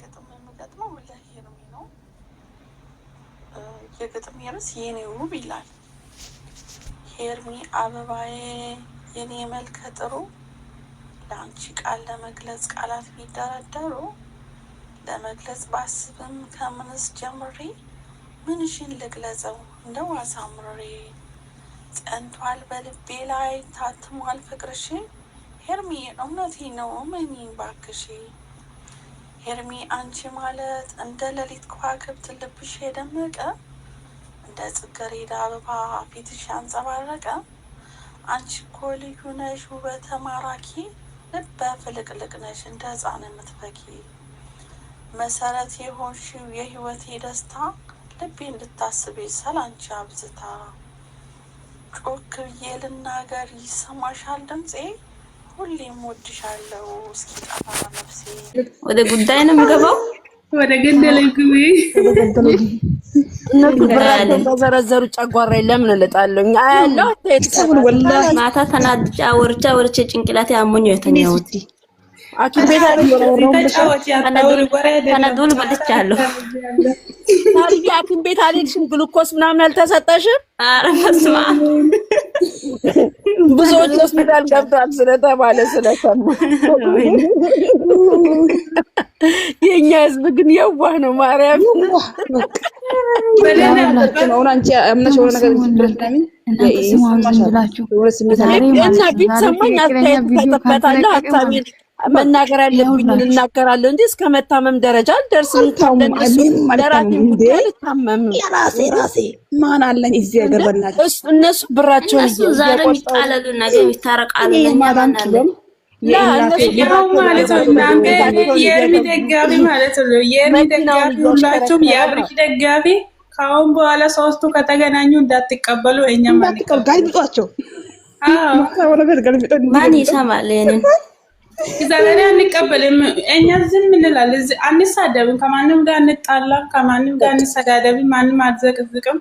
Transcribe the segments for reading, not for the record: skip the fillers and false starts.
ግጥም የምገጥመው ለሄርሚ ነው። የግጥም ርዕስ የኔ ውብ ይላል። ሄርሚ አበባዬ የኔ መልከ ጥሩ ለአንቺ ቃል ለመግለጽ ቃላት ቢደረደሩ ለመግለጽ ባስብም ከምንስ ጀምሬ ምንሽን ልግለጸው እንደ ዋዛ ምሬ ጸንቷል በልቤ ላይ ታትሟል ፍቅርሽ ሄርሚ እውነቴ ነው እመኚኝ ባክሽ ሄርሚ አንቺ ማለት እንደ ሌሊት ከዋክብት ልብሽ የደመቀ እንደ ጽጌረዳ አበባ ፊትሽ ያንጸባረቀ አንቺ እኮ ልዩ ነሽ ውበተ ማራኪ ልበ ፍልቅልቅ ነሽ እንደ ሕፃን የምትፈኪ መሰረት የሆንሽው የህይወቴ ደስታ ልቤ እንድታስቤ ስላንቺ አብዝታ ጮክ ብዬ ልናገር ይሰማሻል ድምፄ ሁሌም ወድሻለሁ እስኪጠፋ ነፍሴ። ወደ ጉዳይ ነው የምገባው። ወደ ገደለኝ ግቢ እነሱ ብራቸው በዘረዘሩ ጨጓራ ለምን እልጣለሁ ያለው ተይተሰብን ወላሂ ማታ ተናድጃ ወርቻ ጭንቅላቴ አሞኝ የተኛሁት አኪም ቤት ተነዱል በልቻለሁ። ታዲያ አኪም ቤት አልሄድሽም? ግሉኮስ ምናምን አልተሰጠሽም? ኧረ በስመ አብ ብዙዎች ሆስፒታል ገብተዋል ስለተባለ ስለሰማ የኛ ህዝብ ግን የዋህ ነው። ማርያም አንቺ አምነሽ የሆነ ነገር እንደምታምን እና ቢሰማኝ አስተያየት ተጠበታለሁ ሀሳቤን መናገር ያለብኝ እናገራለሁ እንጂ እስከ መታመም ደረጃ አልደርስም። ራሴ ማን አለኝ እዚህ ሀገር በእናትሽ እነሱ ብራቸውን ዛሬ ይጣላሉ ነገ ይታረቃሉ። ደጋፊ ማለት ነው። ደጋፊ ሁላችሁም የአብርሽ ደጋፊ ከአሁን በኋላ ሶስቱ ከተገናኙ እንዳትቀበሉ። እኛም ጋልብጧቸው ማን ይሰማል? ይሄንን ዛሬ አንቀበልም። እኛ ዝም እንላለን፣ አንሳደብም፣ ከማንም ጋር አንጣላ፣ ከማንም ጋር አንሰዳደብም፣ ማንም አትዘቅዝቅም፣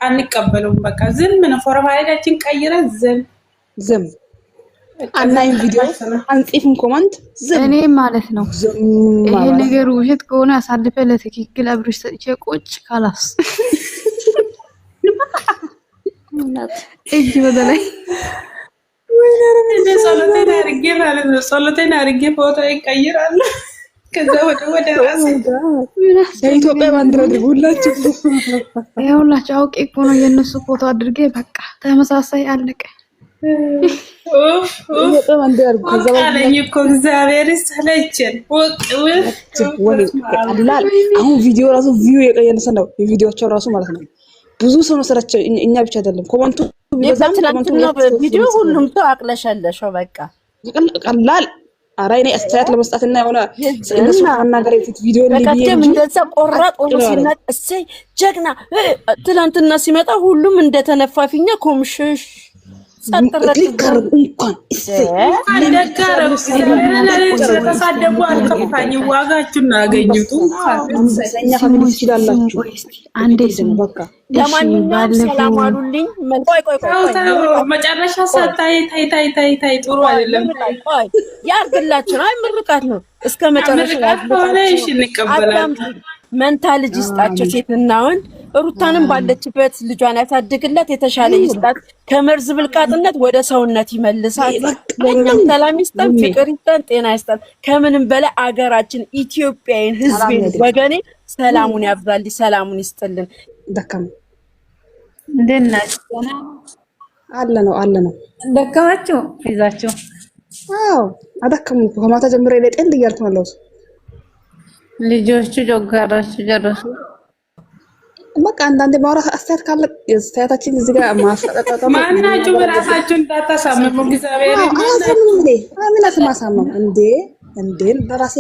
አንቀበሉም። በቃ ዝም ነው። ፎርማሊቲያችን ቀይረን ዝም አናይም፣ ቪዲዮ አንጽፍም፣ ኮመንት ዝም። እኔ ማለት ነው ይሄ ነገር ውሸት ከሆነ አሳልፈ ለትክክል አብርሽ ሰጥቼ ቁጭ ካላስ እጅ በላይ ጸሎቴን አድርጌ ፎቶ ይቀይራሉ። ከዛ ወደ ራሴ የኢትዮጵያ ባንዲራ አድርጉላችሁ። ይኸውላችሁ አውቄ እኮ ነው የእነሱ ፎቶ አድርጌ በቃ ተመሳሳይ አለቀ። አለኝ እኮ እግዚአብሔር ይሰለችን። አሁን ቪዲዮ ራሱ ቪው የቀየነሰ ነው። የቪዲዮቸው ራሱ ማለት ነው ብዙ ሰው መሰራቸው። እኛ ብቻ አይደለም ኮመንቱ በትናንትና ቪዲዮ ሁሉም ሰው አቅለሸለሸው። በቃ ቀላል አራይኔ አስተያየት ለመስጠትና የሆነ እነሱ ማናገር የፊት ቪዲዮ ለቀደም እንደዛ ቆራጥ ሆኖ ሲመጣ እሰይ ጀግና ትናንትና ሲመጣ ሁሉም እንደተነፋፊኛ ኮምሽሽ ጸጥረት እንኳን ተሳደቡ አልከፋኝ። ዋጋችሁን አገኙት። እኛ ፋሚሊ ይችላልላችሁ። አንዴ ስም በቃ ለማንኛውም ሰላም አሉልኝ። መጨረሻ ሳታይ ታይ ጥሩ አይደለም። ያርግላችሁ። አይ ምርቃት ነው እስከ መጨረሻ እንቀበላለን። መንታ ልጅ ይስጣቸው ሴትና ወንድ። ሩታንም ባለችበት ልጇን ያሳድግላት፣ የተሻለ ይስጣት፣ ከመርዝ ብልቃጥነት ወደ ሰውነት ይመልሳት። ለኛም ሰላም ይስጠን፣ ፍቅር ይስጠን፣ ጤና ይስጠን። ከምንም በላይ አገራችን ኢትዮጵያን ህዝቤን ወገኔ ሰላሙን ያብዛልኝ፣ ሰላሙን ይስጥልን። ደከም እንደናችሁ አለ ነው ደከማችሁ ይዛችሁ አደከሙ። ከማታ ጀምሬ ለጤን እያልኩ ነው። ልጆቹ ጆጋራችሁ ጀረሱ። በቃ አንዳንዴ ማውራት አስተያየት ካለ አስተያየታችን እዚህ ጋር ማስቀጣጣ ማናችሁ በራሳችሁ እንዳታሳምሙ። እግዚአብሔር ማሳመም እንዴ ለራሴ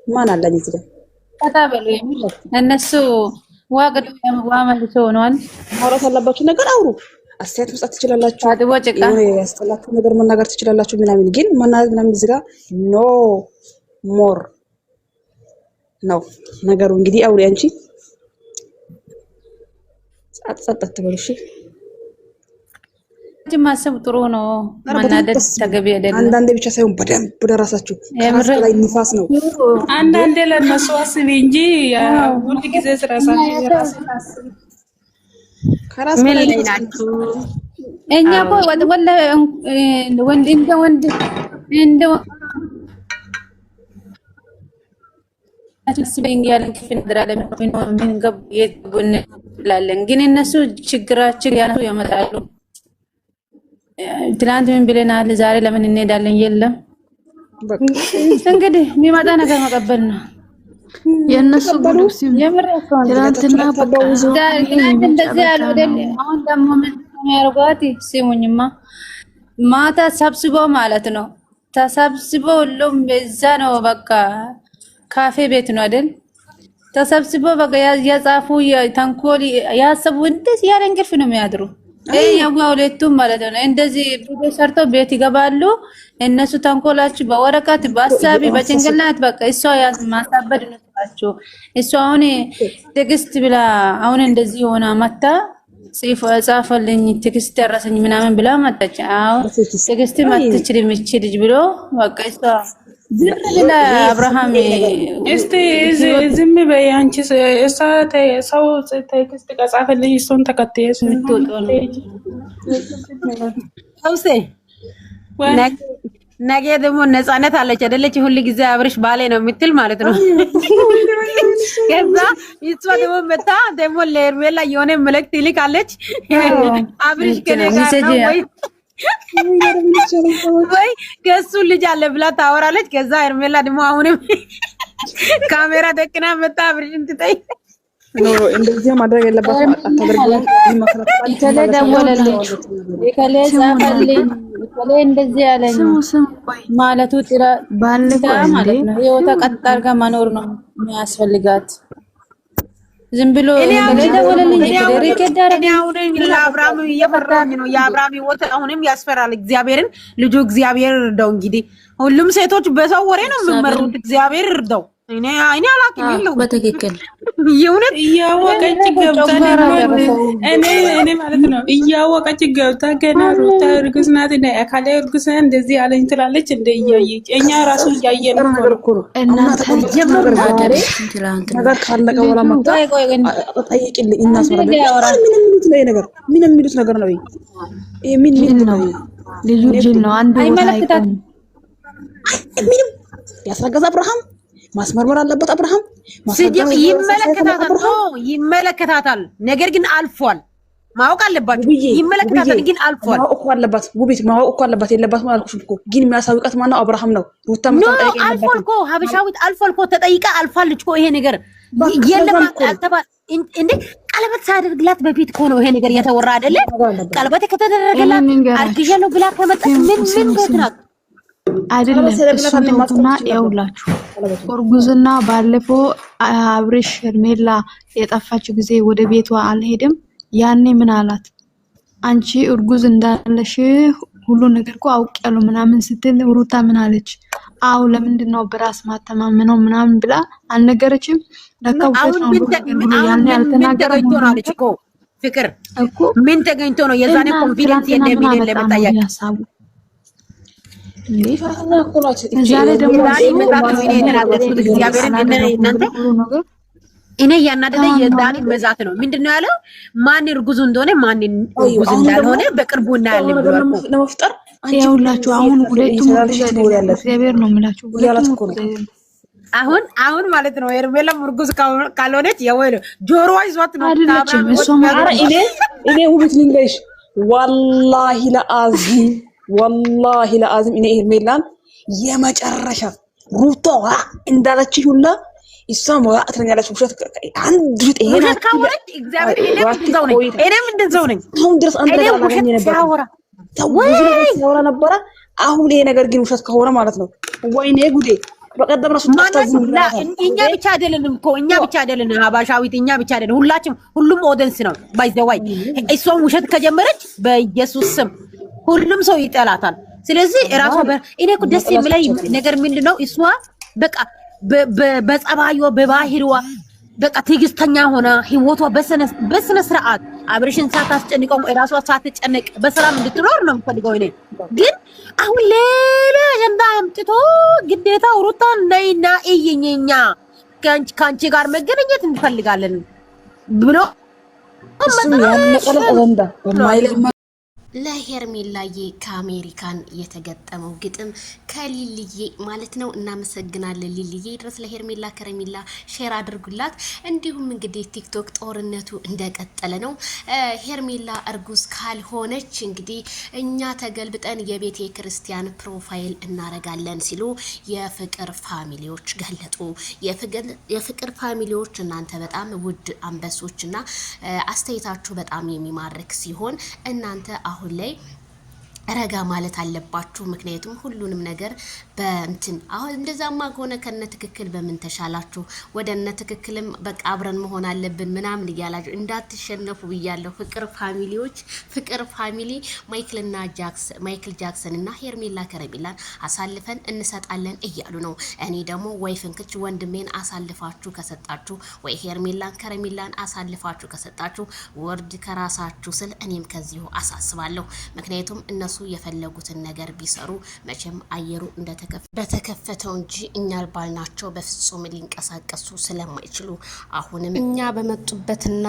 ማን አለኝ እዚህ ጋር ተታበሉ የሚል እነሱ ዋመልሶ ሆኗል። ማውራት ያለባችሁ ነገር አውሩ። አስተያየት መስጠት ትችላላችሁ። አድቦ ጭቃ ያስጠላችሁ ነገር መናገር ትችላላችሁ። ምናምን ግን መናገር ምናምን እዚህ ጋር ኖ ሞር ነው ነገሩ። እንግዲህ አውሪ አንቺ ጸጥ ተበሉሽ። ማሰብ ጥሩ ነው። ማናደድ ተገቢ አይደለም። አንዳንዴ ብቻ ሳይሆን በደንብ በደረሳችሁ ከራስ ላይ ንፋስ ነው። አንዳንዴ ለነሱ አስቢ እንጂ ሁሉ ጊዜ ስራሳችሁ የራስህ አስቢ። ከራስ ላይ ናችሁ። እኛ እኮ ወንድ እንደ አትስበኝ ያለን ክፍል ድራለም ምን ገብ የቡን ላለን ግን እነሱ ችግራችን ያነሱ ያመጣሉ። ትናንት ምን ብለናል? ዛሬ ለምን እንሄዳለን? የለም እንግዲህ የሚመጣ ነገር መቀበል ነው። የነሱ ጉዱስ ትናንትና እንደዚህ ያሉ አይደል? አሁን ደግሞ ምን ያርጓት? ሲሙኝማ ማታ ሰብስበው ማለት ነው። ተሰብስበው ሁሉም በዛ ነው በቃ ካፌ ቤት ነው አይደል? ተሰብስበው በቃ ያጻፉ ተንኮል ያሰቡ እንደዚህ ያለ እንቅልፍ ነው የሚያድሩ። ያው ሁለቱም ማለት ነው እንደዚህ ቪዲዮ ሰርተው ቤት ይገባሉ። እነሱ ተንኮላችሁ በወረቀት በአሳቢ በጭንቅላት በቃ እሷ ማሳበድ ነው ታቸው። እሷ አሁን ቴክስት ብላ አሁን እንደዚህ ሆና መጣ ጻፈልኝ ቴክስት ደረሰኝ ምናምን ብላ መጣች። አዎ ቴክስት ማትችልም እቺ ልጅ ብሎ በቃ እሷ ዝም አብርሃም እስቲ ዝም በይ አንቺ ሰው ቴክስት ከጻፈልኝ እሱን ተከትዬ ነገ ደግሞ ነፃነት አለች አይደለች? ሁሉ ጊዜ አብርሽ ባሌ ነው የምትል ማለት ነው። ከዛ እሷ ደግሞ መጣ ደግሞ ለኤርሜላ የሆነ መልእክት ይልካለች። አብርሽ ከኔ ጋር ነው ወይ ከሱ ልጅ አለ ብላ ታወራለች። ከዛ ኤርሜላ ደግሞ አሁንም ካሜራ ደቅና መጣ አብርሽን ትጠይቅ ኖሮ እንደዚህ ማድረግ የለባትም። አታደርጉም። ተደወለልኝ የከሌ ጻፈልኝ የከሌ እንደዚህ ያለኝ ማለቱ ጥራ ባልጋ ማለት ነው። ህይወት ቀጣር ጋር መኖር ነው የሚያስፈልጋት። ዝም ብሎ ተደወለልኝ እኔ አሁን ለአብርሃም እየፈራኝ ነው። የአብርሃም ህይወት አሁንም ያስፈራል። እግዚአብሔርን ልጁ እግዚአብሔር እርዳው። እንግዲህ ሁሉም ሴቶች በሰው ወሬ ነው የሚመሩት። እግዚአብሔር እርዳው። እኔ አላውቅም ይለው በትክክል የእውነት እያወቀች ገብታ እኔ ማለት ነው እያወቀች ገብታ ገና ሩታ እርጉዝ ናት እንደ አካለ እርጉዝ እንደዚህ አለኝ ትላለች። እንደ እያየች እኛ ራሱ እያየን እኮ ነው። እናት ጀምር ነገር ካለቀ በኋላ መጣ ጠይቂልኝ እናስመረደ ምን የሚሉት ነገር ነው? ይሄ ምን ነው? ልጁ ጅል ነው። አንዱ አይመለከታትም። ምንም ያስረገዘ አብርሃም ማስመርመር አለበት። አብርሃም ሲጀም ይመለከታታል። ነገር ግን አልፏል። ማወቅ አለባችሁ። ይመለከታታል ግን አልፏል። ማወቅ አለባት። ውቤት ማወቅ እኮ አለባት። የለባትም አልኩሽ እኮ ግን የሚያሳውቃት ማነው? አብርሃም ነው። ሩታ ምታጠይቀ አልፏል እኮ ሀበሻዊት አልፏል እኮ ተጠይቃ አልፋለች እኮ ይሄ ነገር የለም አልተባለ እንዴ ቀለበት ሳደርግላት በፊት እኮ ነው ይሄ ነገር የተወራ አይደለ? ቀለበት ከተደረገላት አርግዣለሁ ብላ ከመጣች ምን ቤት ናት? አይደለም እሱ ተውና ያውላችሁ እርጉዝና ባለፈው አብርሽ ሄርሜላ የጠፋችው ጊዜ ወደ ቤቷ አልሄድም። ያኔ ምን አላት? አንቺ እርጉዝ እንዳለሽ ሁሉ ነገር እኮ አውቄያለሁ ምናምን ስትል ሩታ ምን አለች? አው ለምንድን ነው በራስ ማተማመነው ምናምን ብላ አልነገረችም? ለካ ውሸት ነው ያኔ አልተናገረም አለች እኮ ፍቅር እኮ ምን ተገኝቶ ነው የዛኔ ኮንፊደንስ እንደሚል ለመጣያ ሐሳቡ ዛሬ ደግሞ እኔ ያናደደኝ የዳኒ መዛት ነው። ምንድነው ያለው? ማን እርጉዝ እንደሆነ ማን እርጉዝ እንዳልሆነ በቅርቡ እናያለን ብሎ ለመፍጠር ያውላችሁ። አሁን ሁለቱም እግዚአብሔር ነው የምላችሁ። አሁን ማለት ነው ሄርሜላም እርጉዝ ካልሆነች የወለ ጆሮዋ ይዟት ነው አይደለችም እሷ ማለት እኔ ውብት ልንገርሽ ወላሂ ለአዝም እኔ ሄርሜላን የመጨረሻ ሩታ እንዳለች ሁላ እሷም አትረኛለች። ውሸት አንድ ውሸት ካወረች እግዚአብሔር እኔም እንደዛው ነኝ። አሁን ድረስ አንተ ጋር አገኘ ነበር አሁን ይሄ ነገር ግን ውሸት ከሆነ ማለት ነው ወይኔ ጉዴ። በቀደም ራሱ እኛ ብቻ አይደለንም እኮ እኛ ብቻ አይደለንም። ሀባሻዊት እኛ ብቻ አይደለም፣ ሁሉም ኦዲየንስ ነው ባይዘዋይ። እሷም ውሸት ከጀመረች በኢየሱስ ስም ሁሉም ሰው ይጠላታል። ስለዚህ እራሷ እኔ እኮ ደስ የሚለኝ ነገር ምንድነው እሷ በቃ በጸባይዋ በባህሪዋ በቃ ትዕግስተኛ ሆና ህይወቷ በስነ ስርዓት አብርሽን ሳታስጨንቀው ራሷ ሳትጨነቅ በሰላም እንድትኖር ነው የምፈልገው እኔ። ግን አሁን ሌላ አጀንዳ አምጥቶ ግዴታ ሩታን ነይና እይኝኛ ካንቺ ጋር መገናኘት እንፈልጋለን ብሎ እሱ ያለቀለ አጀንዳ በማይልማ ለሄርሜላዬ ከአሜሪካን የተገጠመው ግጥም ከሊልዬ ማለት ነው። እናመሰግናለን ሊልዬ። ድረስ ለሄርሜላ ከረሜላ ሼር አድርጉላት። እንዲሁም እንግዲህ ቲክቶክ ጦርነቱ እንደቀጠለ ነው። ሄርሜላ እርጉዝ ካልሆነች እንግዲህ እኛ ተገልብጠን የቤተ ክርስቲያን ፕሮፋይል እናረጋለን ሲሉ የፍቅር ፋሚሊዎች ገለጡ። የፍቅር ፋሚሊዎች እናንተ በጣም ውድ አንበሶችና አስተያየታችሁ በጣም የሚማርክ ሲሆን እናንተ አሁን ላይ ረጋ ማለት አለባችሁ። ምክንያቱም ሁሉንም ነገር በእንትን አሁን እንደዛማ ከሆነ ከነ ትክክል በምን ተሻላችሁ ወደነ ትክክልም በቃ አብረን መሆን አለብን ምናምን እያላችሁ እንዳትሸነፉ ብያለሁ። ፍቅር ፋሚሊዎች ፍቅር ፋሚሊ ማይክል ጃክሰን እና ሄርሜላ ከረሜላን አሳልፈን እንሰጣለን እያሉ ነው። እኔ ደግሞ ወይ ፍንክች ወንድሜን አሳልፋችሁ ከሰጣችሁ ወይ ሄርሜላን ከረሜላን አሳልፋችሁ ከሰጣችሁ ወርድ ከራሳችሁ ስል እኔም ከዚሁ አሳስባለሁ። ምክንያቱም እነሱ የፈለጉትን ነገር ቢሰሩ መቼም አየሩ በተከፈተው እንጂ እኛ ባልናቸው በፍጹም ሊንቀሳቀሱ ስለማይችሉ አሁንም እኛ በመጡበትና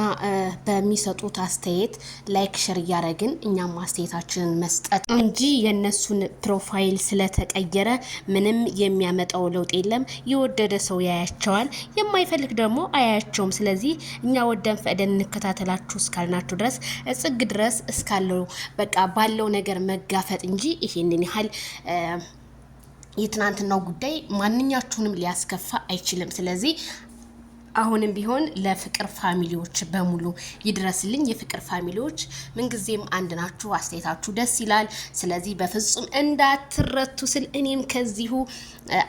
በሚሰጡት አስተያየት ላይክ ሼር ያረግን እኛም አስተያየታችንን መስጠት እንጂ የነሱን ፕሮፋይል ስለተቀየረ ምንም የሚያመጣው ለውጥ የለም። የወደደ ሰው ያያቸዋል፣ የማይፈልግ ደግሞ አያያቸውም። ስለዚህ እኛ ወደን ፈደን እንከታተላችሁ እስካልናችሁ ድረስ ጽግ ድረስ እስካለው በቃ ባለው ነገር መጋፈጥ እንጂ ይሄንን ያህል የትናንትናው ጉዳይ ማንኛችሁንም ሊያስከፋ አይችልም። ስለዚህ አሁንም ቢሆን ለፍቅር ፋሚሊዎች በሙሉ ይድረስልኝ። የፍቅር ፋሚሊዎች ምንጊዜም አንድ ናችሁ፣ አስተያየታችሁ ደስ ይላል። ስለዚህ በፍጹም እንዳትረቱ ስል እኔም ከዚሁ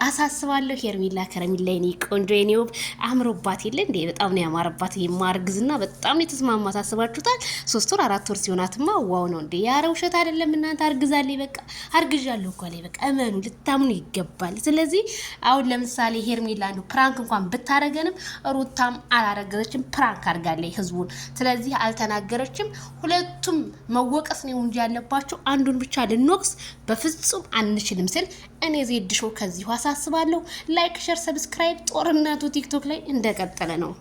አሳስባለሁ። ሄርሜላ ከረሜላ የኔ ቆንጆ የኔ ውብ አምሮባት የለ እንዴ? በጣም ነው ያማረባት። የማርግዝና በጣም የተስማማ ታስባችሁታል። 3 ወር 4 ወር ሲሆናትማ ዋው ነው እንዴ? ያረ ውሸት አይደለም እናንተ። አርግዛለች በቃ አርግዣለሁ እኮ ላይ በቃ እመኑ፣ ልታምኑ ይገባል። ስለዚህ አሁን ለምሳሌ ሄርሜላ ነው ፕራንክ እንኳን ብታረገንም ሩታም አላረገዘችም፣ ፕራንክ አድርጋለች ህዝቡን። ስለዚህ አልተናገረችም። ሁለቱም መወቀስ ነው እንጂ ያለባቸው አንዱን ብቻ ልንወቅስ በፍጹም አንችልም ስል እኔ ዜድ ሾው ከዚሁ አሳስባለሁ። ላይክ ሼር ሰብስክራይብ። ጦርነቱ ቲክቶክ ላይ እንደቀጠለ ነው።